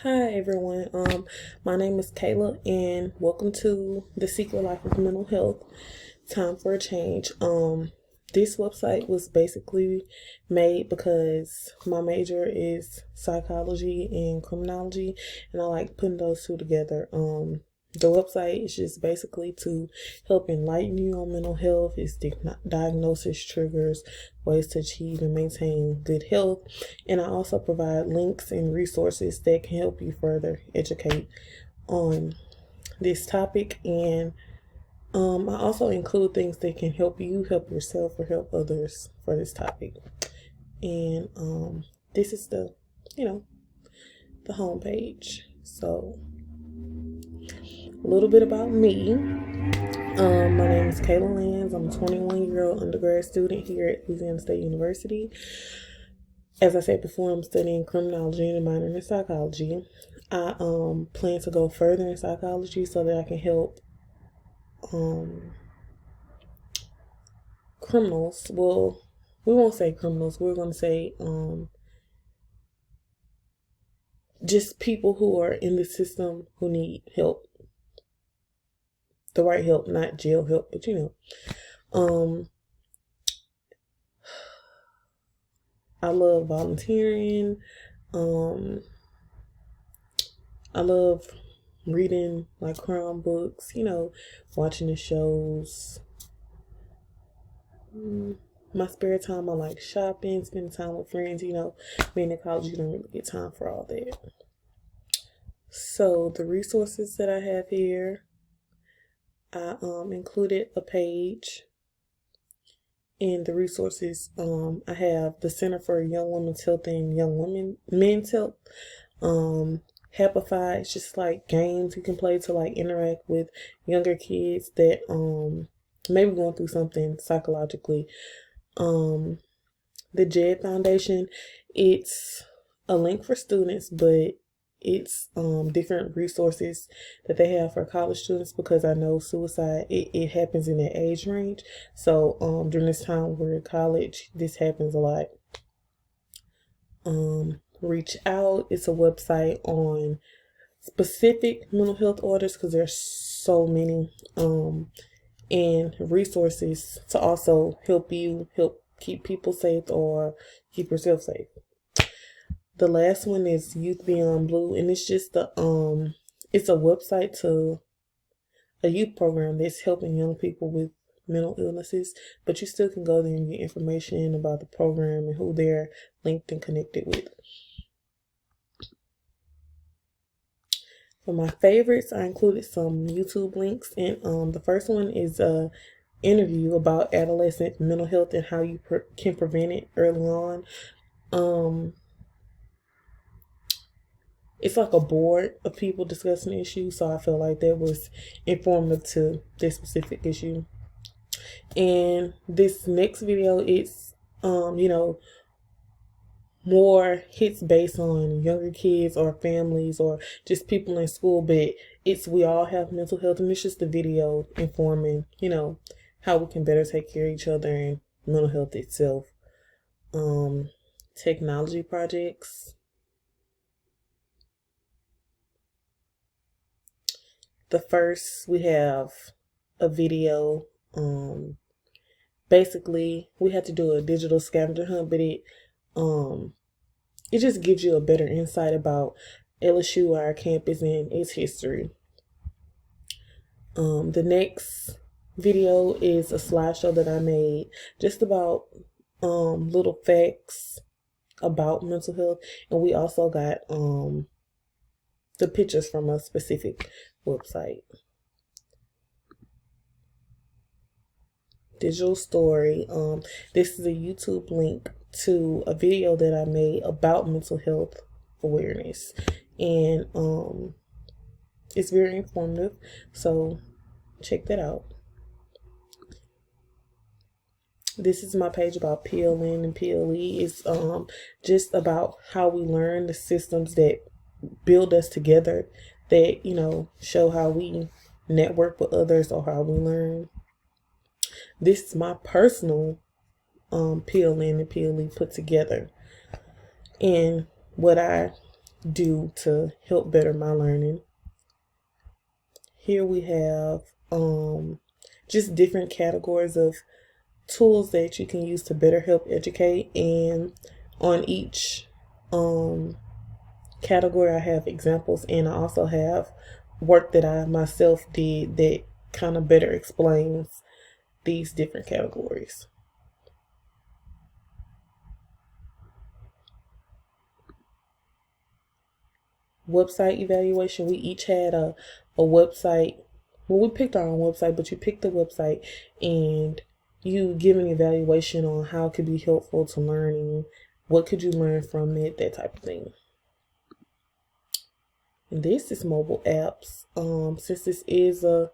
Hi everyone. My name is Kayla and welcome to The Secret Life of Mental Health. Time for a change. This website was basically made because my major is psychology and criminology and I like putting those two together. The website is just basically to help enlighten you on mental health, its diagnosis, triggers, ways to achieve and maintain good health. And I also provide links and resources that can help you further educate on this topic. And I also include things that can help you help yourself or help others for this topic. And this is the homepage. So a little bit about me. My name is Kayla Lands. I'm a 21-year-old undergrad student here at Louisiana State University. As I said before, I'm studying criminology and a minor in psychology. I plan to go further in psychology so that I can help criminals. Well, we won't say criminals. We're going to say just people who are in the system who need help. The right help, not jail help, but I love volunteering. I love reading like crime books, watching the shows. My spare time, I like shopping, spending time with friends. Being in college, you don't really get time for all that. So the resources that I have here, I included a page. In the resources, I have the Center for Young Women's Health and Men's Health. Happify, it's just like games you can play to like interact with younger kids that maybe going through something psychologically. The JED Foundation, it's a link for students, but it's different resources that they have for college students because I know suicide it happens in that age range. So during this time we're in college, this happens a lot. Reach Out, it's a website on specific mental health orders because there's so many, and resources to also help keep people safe or keep yourself safe. The last one is Youth Beyond Blue, and it's just it's a website to a youth program that's helping young people with mental illnesses, but you still can go there and get information about the program and who they're linked and connected with. For my favorites, I included some YouTube links, and the first one is a interview about adolescent mental health and how you can prevent it early on. It's like a board of people discussing the issue, so I feel like that was informative to this specific issue. And this next video, it's more hits based on younger kids or families or just people in school, but we all have mental health, and it's just a video informing how we can better take care of each other and mental health itself. Technology projects. The first, we have a video. Basically we had to do a digital scavenger hunt, but it just gives you a better insight about LSU, our campus, and its history. The next video is a slideshow that I made just about little facts about mental health, and we also got the pictures from a specific website. Digital story. This is a YouTube link to a video that I made about mental health awareness, and it's very informative, so check that out. This is my page about PLN and PLE. It's just about how we learn, the systems that build us together, that show how we network with others or how we learn. This is my personal PLN and PLE put together, and what I do to help better my learning. Here we have just different categories of tools that you can use to better help educate, and on each category I have examples, and I also have work that I myself did that kind of better explains these different categories. Website evaluation. We each had a website. Well, we picked our own website, but you picked the website and you give an evaluation on how it could be helpful to learning, what could you learn from it, that type of thing. And this is mobile apps. Since this is a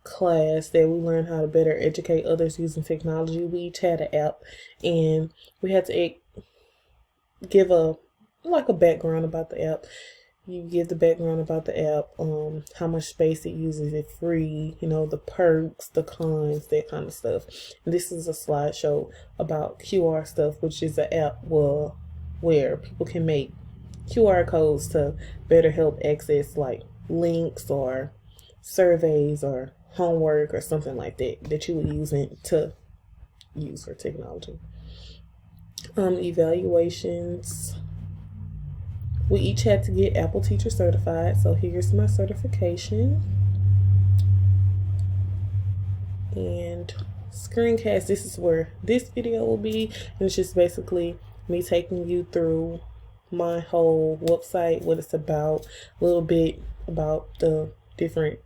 class that we learn how to better educate others using technology, we each had an app, and we had to give a background about the app. You give the background about the app, how much space it uses, it free, the perks, the cons, that kind of stuff. And this is a slideshow about QR stuff, which is an app where people can make QR codes to better help access like links or surveys or homework or something like that you would use for technology. Evaluations. We each had to get Apple Teacher Certified, so here's my certification. And screencast, this is where this video will be, and it's just basically me taking you through my whole website, what it's about, a little bit about the different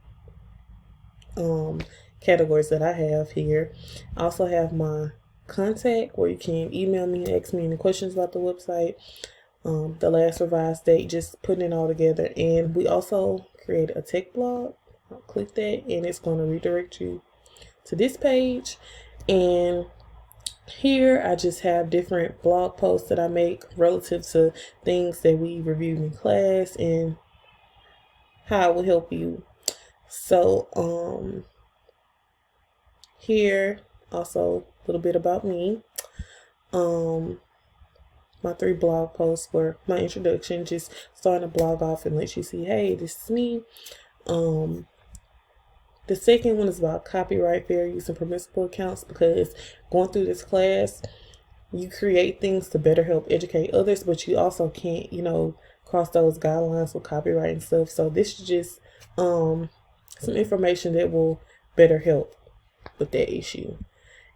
categories that I have here. I also have my contact where you can email me and ask me any questions about the website. The last revised date, just putting it all together. And we also created a tech blog. I'll click that and it's going to redirect you to this page. And here I just have different blog posts that I make relative to things that we reviewed in class and how it will help you. So here also a little bit about me. My 3 blog posts were my introduction, just starting a blog off and let you see, hey, this is me. The second one is about copyright, fair use, and permissible accounts, because going through this class, you create things to better help educate others, but you also can't, cross those guidelines with copyright and stuff. So this is just some information that will better help with that issue.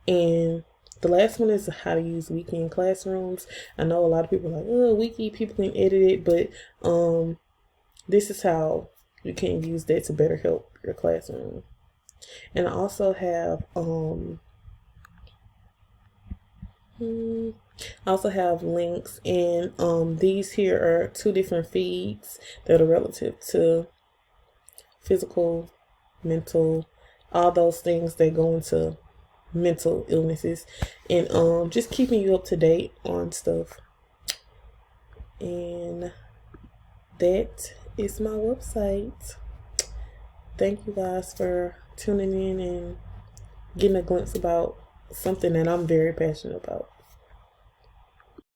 And the last one is how to use Wiki in classrooms. I know a lot of people are like, oh, Wiki, people can edit it, but this is how you can use that to better help your classroom. And I also have links, and these here are 2 different feeds that are relative to physical, mental, all those things that go into mental illnesses, and just keeping you up to date on stuff. And that is my website. Thank you guys for tuning in and getting a glimpse about something that I'm very passionate about.